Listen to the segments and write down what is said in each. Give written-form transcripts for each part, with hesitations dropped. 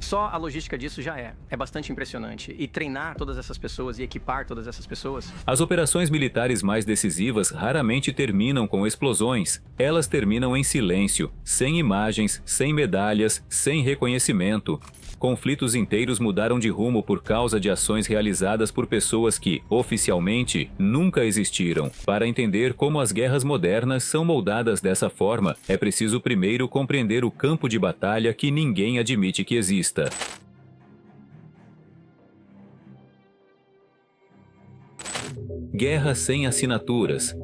Só a logística disso já é bastante impressionante. E treinar todas essas pessoas e equipar todas essas pessoas... As operações militares mais decisivas raramente terminam com explosões. Elas terminam em silêncio, sem imagens, sem medalhas, sem reconhecimento. Conflitos inteiros mudaram de rumo por causa de ações realizadas por pessoas que, oficialmente, nunca existiram. Para entender como as guerras modernas são moldadas dessa forma, é preciso primeiro compreender o campo de batalha que ninguém admite que exista. Guerra sem assinaturas.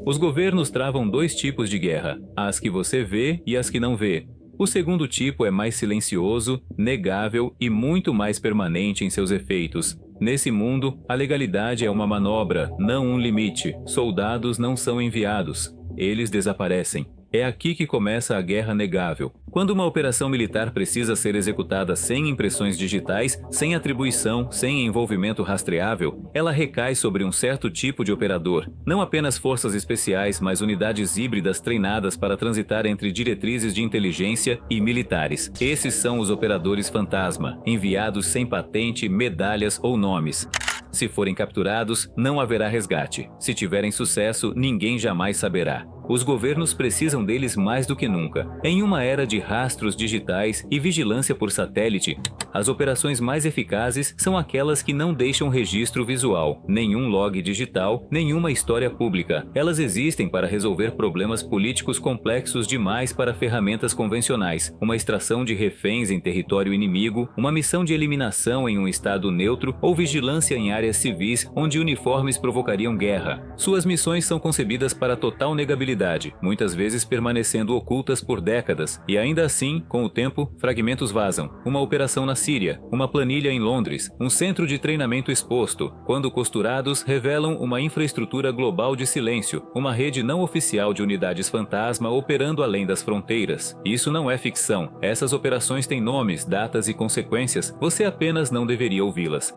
Os governos travam dois tipos de guerra, as que você vê e as que não vê. O segundo tipo é mais silencioso, negável e muito mais permanente em seus efeitos. Nesse mundo, a legalidade é uma manobra, não um limite. Soldados não são enviados, eles desaparecem. É aqui que começa a guerra negável. Quando uma operação militar precisa ser executada sem impressões digitais, sem atribuição, sem envolvimento rastreável, ela recai sobre um certo tipo de operador. Não apenas forças especiais, mas unidades híbridas treinadas para transitar entre diretrizes de inteligência e militares. Esses são os operadores fantasma, enviados sem patente, medalhas ou nomes. Se forem capturados, não haverá resgate. Se tiverem sucesso, ninguém jamais saberá. Os governos precisam deles mais do que nunca. Em uma era de rastros digitais e vigilância por satélite, as operações mais eficazes são aquelas que não deixam registro visual, nenhum log digital, nenhuma história pública. Elas existem para resolver problemas políticos complexos demais para ferramentas convencionais, uma extração de reféns em território inimigo, uma missão de eliminação em um estado neutro ou vigilância em áreas civis onde uniformes provocariam guerra. Suas missões são concebidas para total negabilidade, muitas vezes permanecendo ocultas por décadas, e ainda assim, com o tempo, fragmentos vazam. Uma operação na Síria, uma planilha em Londres, um centro de treinamento exposto, quando costurados, revelam uma infraestrutura global de silêncio, uma rede não oficial de unidades fantasma operando além das fronteiras. Isso não é ficção. Essas operações têm nomes, datas e consequências. Você apenas não deveria ouvi-las.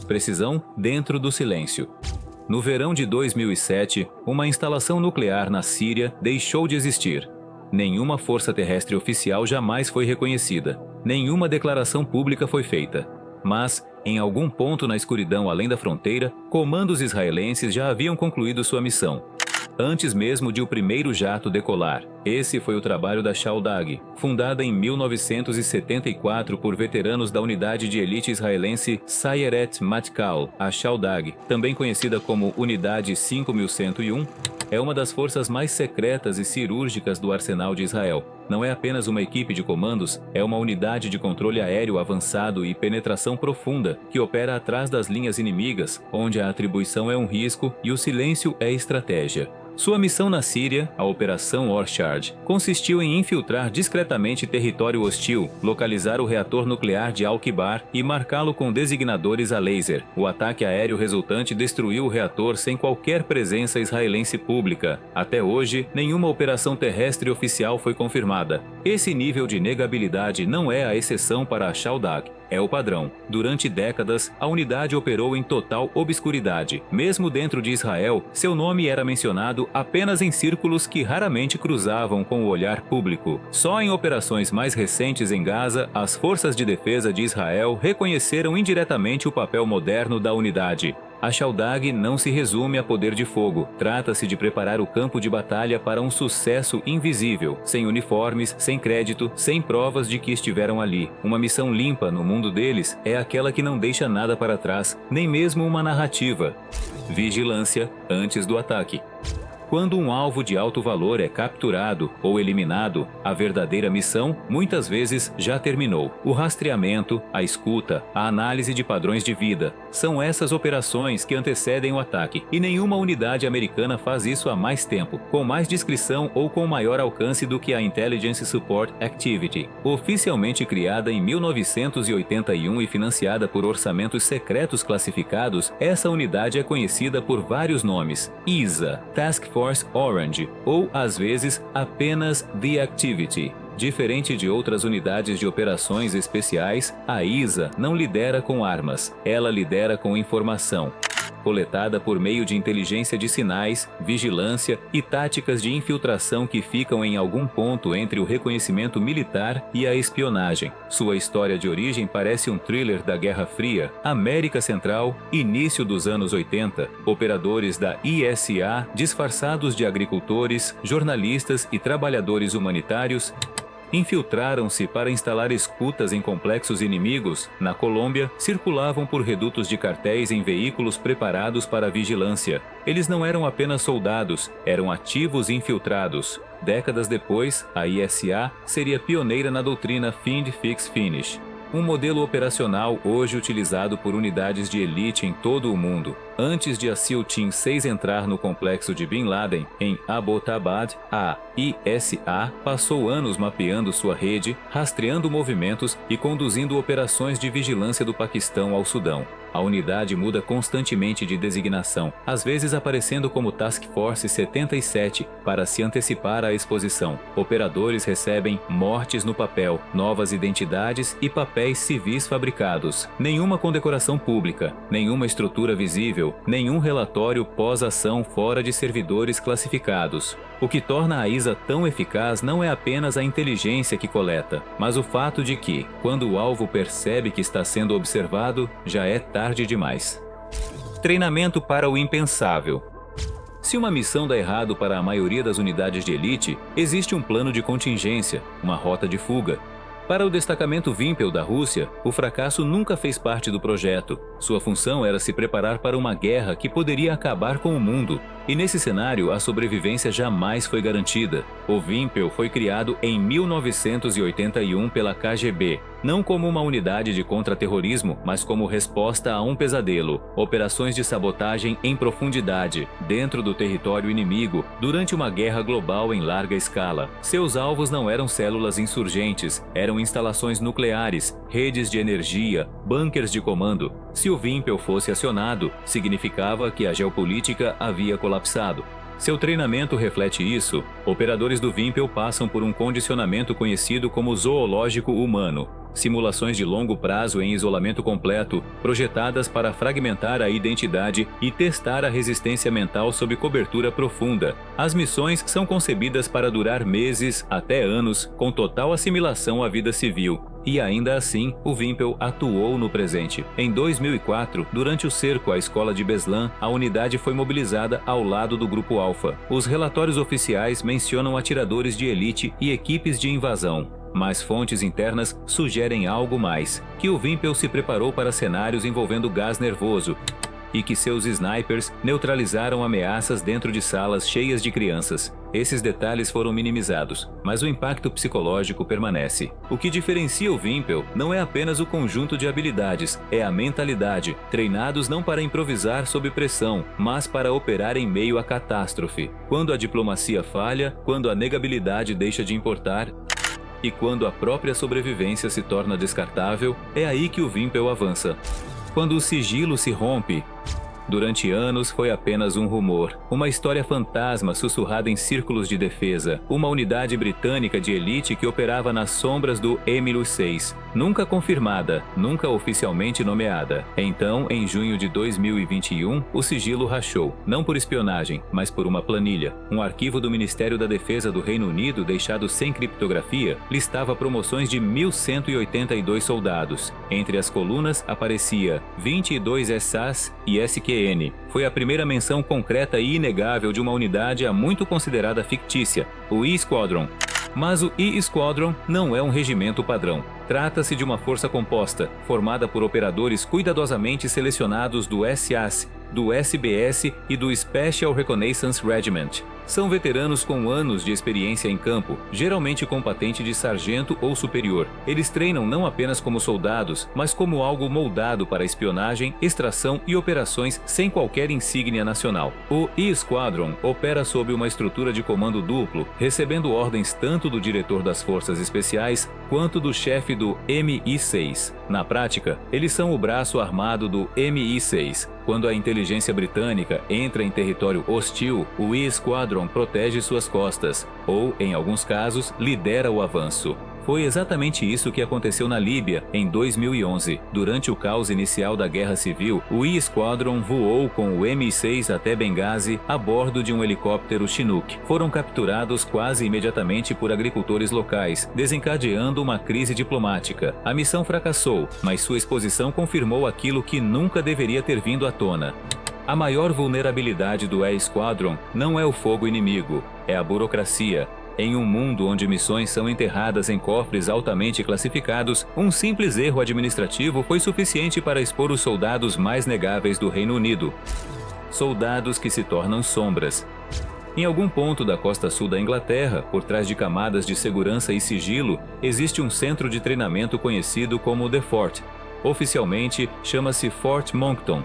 Precisão dentro do silêncio. No verão de 2007, uma instalação nuclear na Síria deixou de existir. Nenhuma força terrestre oficial jamais foi reconhecida. Nenhuma declaração pública foi feita. Mas, em algum ponto na escuridão além da fronteira, comandos israelenses já haviam concluído sua missão. Antes mesmo de o primeiro jato decolar. Esse foi o trabalho da Shaldag, fundada em 1974 por veteranos da unidade de elite israelense Sayeret Matkal. A Shaldag, também conhecida como Unidade 5101, é uma das forças mais secretas e cirúrgicas do arsenal de Israel. Não é apenas uma equipe de comandos, é uma unidade de controle aéreo avançado e penetração profunda que opera atrás das linhas inimigas, onde a atribuição é um risco e o silêncio é estratégia. Sua missão na Síria, a Operação Orchard, consistiu em infiltrar discretamente território hostil, localizar o reator nuclear de Al-Kibar e marcá-lo com designadores a laser. O ataque aéreo resultante destruiu o reator sem qualquer presença israelense pública. Até hoje, nenhuma operação terrestre oficial foi confirmada. Esse nível de negabilidade não é a exceção para a Shaldag. É o padrão. Durante décadas, a unidade operou em total obscuridade. Mesmo dentro de Israel, seu nome era mencionado apenas em círculos que raramente cruzavam com o olhar público. Só em operações mais recentes em Gaza, as forças de defesa de Israel reconheceram indiretamente o papel moderno da unidade. A Shaldag não se resume a poder de fogo. Trata-se de preparar o campo de batalha para um sucesso invisível, sem uniformes, sem crédito, sem provas de que estiveram ali. Uma missão limpa no mundo deles é aquela que não deixa nada para trás, nem mesmo uma narrativa. Vigilância antes do ataque. Quando um alvo de alto valor é capturado ou eliminado, a verdadeira missão, muitas vezes, já terminou. O rastreamento, a escuta, a análise de padrões de vida, são essas operações que antecedem o ataque, e nenhuma unidade americana faz isso há mais tempo, com mais discrição ou com maior alcance do que a Intelligence Support Activity. Oficialmente criada em 1981 e financiada por orçamentos secretos classificados, essa unidade é conhecida por vários nomes: ISA, Task Force Orange, ou, às vezes, apenas The Activity. Diferente de outras unidades de operações especiais, a ISA não lidera com armas, ela lidera com informação. coletada por meio de inteligência de sinais, vigilância e táticas de infiltração que ficam em algum ponto entre o reconhecimento militar e a espionagem. Sua história de origem parece um thriller da Guerra Fria, América Central, início dos anos 80. Operadores da ISA, disfarçados de agricultores, jornalistas e trabalhadores humanitários, infiltraram-se para instalar escutas em complexos inimigos. Na Colômbia, circulavam por redutos de cartéis em veículos preparados para a vigilância. Eles não eram apenas soldados, eram ativos infiltrados. Décadas depois, a ISA seria pioneira na doutrina Find, Fix, Finish, um modelo operacional hoje utilizado por unidades de elite em todo o mundo. Antes de a SEAL Team 6 entrar no complexo de Bin Laden, em Abbottabad, a ISA passou anos mapeando sua rede, rastreando movimentos e conduzindo operações de vigilância do Paquistão ao Sudão. A unidade muda constantemente de designação, às vezes aparecendo como Task Force 77 para se antecipar à exposição. Operadores recebem mortes no papel, novas identidades e papéis civis fabricados. Nenhuma condecoração pública, nenhuma estrutura visível, nenhum relatório pós-ação fora de servidores classificados. O que torna a ISA tão eficaz não é apenas a inteligência que coleta, mas o fato de que, quando o alvo percebe que está sendo observado, já é tarde demais. Treinamento para o impensável. Se uma missão dá errado para a maioria das unidades de elite, existe um plano de contingência, uma rota de fuga. Para o destacamento Vympel da Rússia, o fracasso nunca fez parte do projeto. Sua função era se preparar para uma guerra que poderia acabar com o mundo. E nesse cenário, a sobrevivência jamais foi garantida. O Vympel foi criado em 1981 pela KGB, não como uma unidade de contra-terrorismo, mas como resposta a um pesadelo: operações de sabotagem em profundidade, dentro do território inimigo, durante uma guerra global em larga escala. Seus alvos não eram células insurgentes, eram instalações nucleares, redes de energia, bunkers de comando. Se o Vympel fosse acionado, significava que a geopolítica havia colapsado. Seu treinamento reflete isso. Operadores do Vympel passam por um condicionamento conhecido como zoológico humano. Simulações de longo prazo em isolamento completo, projetadas para fragmentar a identidade e testar a resistência mental sob cobertura profunda. As missões são concebidas para durar meses até anos, com total assimilação à vida civil. E ainda assim, o Vympel atuou no presente. Em 2004, durante o cerco à escola de Beslan, a unidade foi mobilizada ao lado do Grupo Alpha. Os relatórios oficiais mencionam atiradores de elite e equipes de invasão. Mas fontes internas sugerem algo mais: que o Vympel se preparou para cenários envolvendo gás nervoso e que seus snipers neutralizaram ameaças dentro de salas cheias de crianças. Esses detalhes foram minimizados, mas o impacto psicológico permanece. O que diferencia o Vympel não é apenas o conjunto de habilidades, é a mentalidade, treinados não para improvisar sob pressão, mas para operar em meio à catástrofe. Quando a diplomacia falha, quando a negabilidade deixa de importar, e quando a própria sobrevivência se torna descartável, é aí que o Vympel avança. Quando o sigilo se rompe, durante anos foi apenas um rumor, uma história fantasma sussurrada em círculos de defesa, uma unidade britânica de elite que operava nas sombras do Emilus-6, nunca confirmada, nunca oficialmente nomeada. Então, em junho de 2021, o sigilo rachou, não por espionagem, mas por uma planilha. Um arquivo do Ministério da Defesa do Reino Unido, deixado sem criptografia, listava promoções de 1.182 soldados. Entre as colunas aparecia 22 SAS e SQN. Foi a primeira menção concreta e inegável de uma unidade há muito considerada fictícia, o E-Squadron. Mas o E-Squadron não é um regimento padrão. Trata-se de uma força composta, formada por operadores cuidadosamente selecionados do SAS, do SBS e do Special Reconnaissance Regiment. São veteranos com anos de experiência em campo, geralmente com patente de sargento ou superior. Eles treinam não apenas como soldados, mas como algo moldado para espionagem, extração e operações sem qualquer insígnia nacional. O E-Squadron opera sob uma estrutura de comando duplo, recebendo ordens tanto do diretor das Forças Especiais quanto do chefe do MI6. Na prática, eles são o braço armado do MI6. Quando a inteligência britânica entra em território hostil, o E-Squadron protege suas costas, ou, em alguns casos, lidera o avanço. Foi exatamente isso que aconteceu na Líbia em 2011. Durante o caos inicial da Guerra Civil, o E-Squadron voou com o Mi-6 até Benghazi a bordo de um helicóptero Chinook. Foram capturados quase imediatamente por agricultores locais, desencadeando uma crise diplomática. A missão fracassou, mas sua exposição confirmou aquilo que nunca deveria ter vindo à tona. A maior vulnerabilidade do E-Squadron não é o fogo inimigo, é a burocracia. Em um mundo onde missões são enterradas em cofres altamente classificados, um simples erro administrativo foi suficiente para expor os soldados mais negáveis do Reino Unido. Soldados que se tornam sombras. Em algum ponto da costa sul da Inglaterra, por trás de camadas de segurança e sigilo, existe um centro de treinamento conhecido como The Fort. Oficialmente, chama-se Fort Monkton.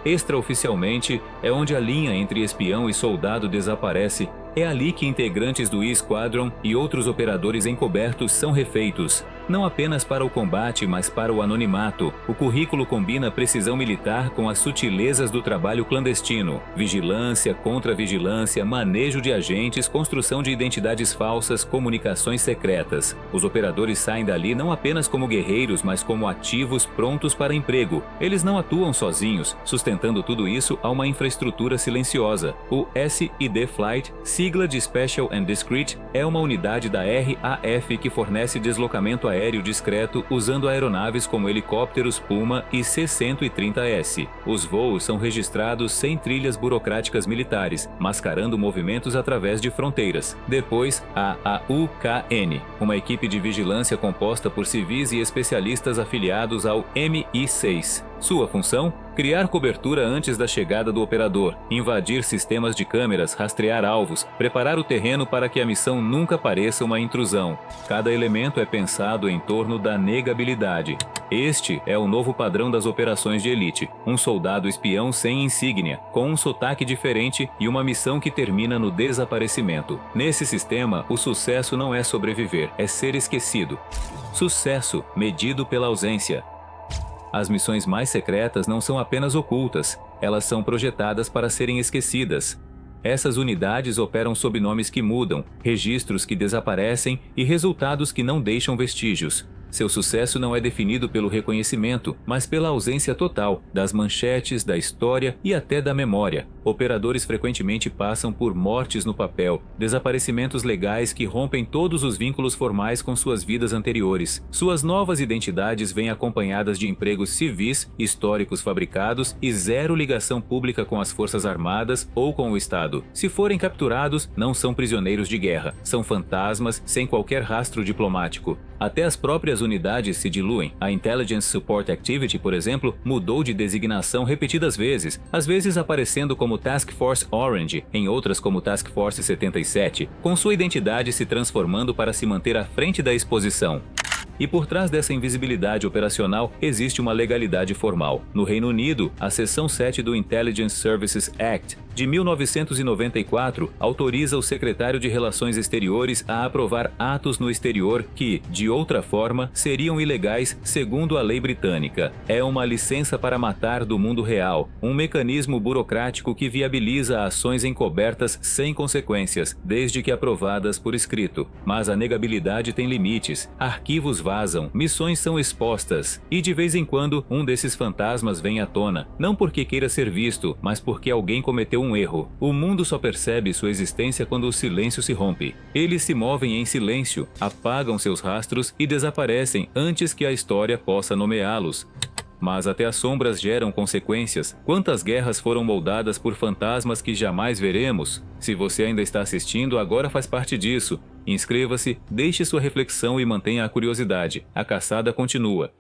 Extraoficialmente, é onde a linha entre espião e soldado desaparece. É ali que integrantes do E-Squadron e outros operadores encobertos são refeitos. Não apenas para o combate, mas para o anonimato. O currículo combina precisão militar com as sutilezas do trabalho clandestino. Vigilância, contra-vigilância, manejo de agentes, construção de identidades falsas, comunicações secretas. Os operadores saem dali não apenas como guerreiros, mas como ativos prontos para emprego. Eles não atuam sozinhos, sustentando tudo isso a uma infraestrutura silenciosa. O SID Flight, sigla de Special and Discreet, é uma unidade da RAF que fornece deslocamento aéreo discreto usando aeronaves como helicópteros Puma e C-130S. Os voos são registrados sem trilhas burocráticas militares, mascarando movimentos através de fronteiras. Depois, a AUKN, uma equipe de vigilância composta por civis e especialistas afiliados ao MI6. Sua função? Criar cobertura antes da chegada do operador, invadir sistemas de câmeras, rastrear alvos, preparar o terreno para que a missão nunca pareça uma intrusão. Cada elemento é pensado em torno da negabilidade. Este é o novo padrão das operações de elite. Um soldado espião sem insígnia, com um sotaque diferente e uma missão que termina no desaparecimento. Nesse sistema, o sucesso não é sobreviver, é ser esquecido. Sucesso medido pela ausência. As missões mais secretas não são apenas ocultas, elas são projetadas para serem esquecidas. Essas unidades operam sob nomes que mudam, registros que desaparecem e resultados que não deixam vestígios. Seu sucesso não é definido pelo reconhecimento, mas pela ausência total das manchetes, da história e até da memória. Operadores frequentemente passam por mortes no papel, desaparecimentos legais que rompem todos os vínculos formais com suas vidas anteriores. Suas novas identidades vêm acompanhadas de empregos civis, históricos fabricados e zero ligação pública com as Forças Armadas ou com o Estado. Se forem capturados, não são prisioneiros de guerra, são fantasmas sem qualquer rastro diplomático. Até as próprias unidades se diluem. A Intelligence Support Activity, por exemplo, mudou de designação repetidas vezes, às vezes aparecendo como Task Force Orange, em outras como Task Force 77, com sua identidade se transformando para se manter à frente da exposição. E por trás dessa invisibilidade operacional existe uma legalidade formal. No Reino Unido, a seção 7 do Intelligence Services Act de 1994 autoriza o secretário de Relações Exteriores a aprovar atos no exterior que, de outra forma, seriam ilegais segundo a lei britânica. É uma licença para matar do mundo real, um mecanismo burocrático que viabiliza ações encobertas sem consequências, desde que aprovadas por escrito. Mas a negabilidade tem limites. Arquivos vazam, missões são expostas, e de vez em quando um desses fantasmas vem à tona, não porque queira ser visto, mas porque alguém cometeu um erro. O mundo só percebe sua existência quando o silêncio se rompe. Eles se movem em silêncio, apagam seus rastros e desaparecem antes que a história possa nomeá-los. Mas até as sombras geram consequências. Quantas guerras foram moldadas por fantasmas que jamais veremos? Se você ainda está assistindo, agora faz parte disso. Inscreva-se, deixe sua reflexão e mantenha a curiosidade. A caçada continua.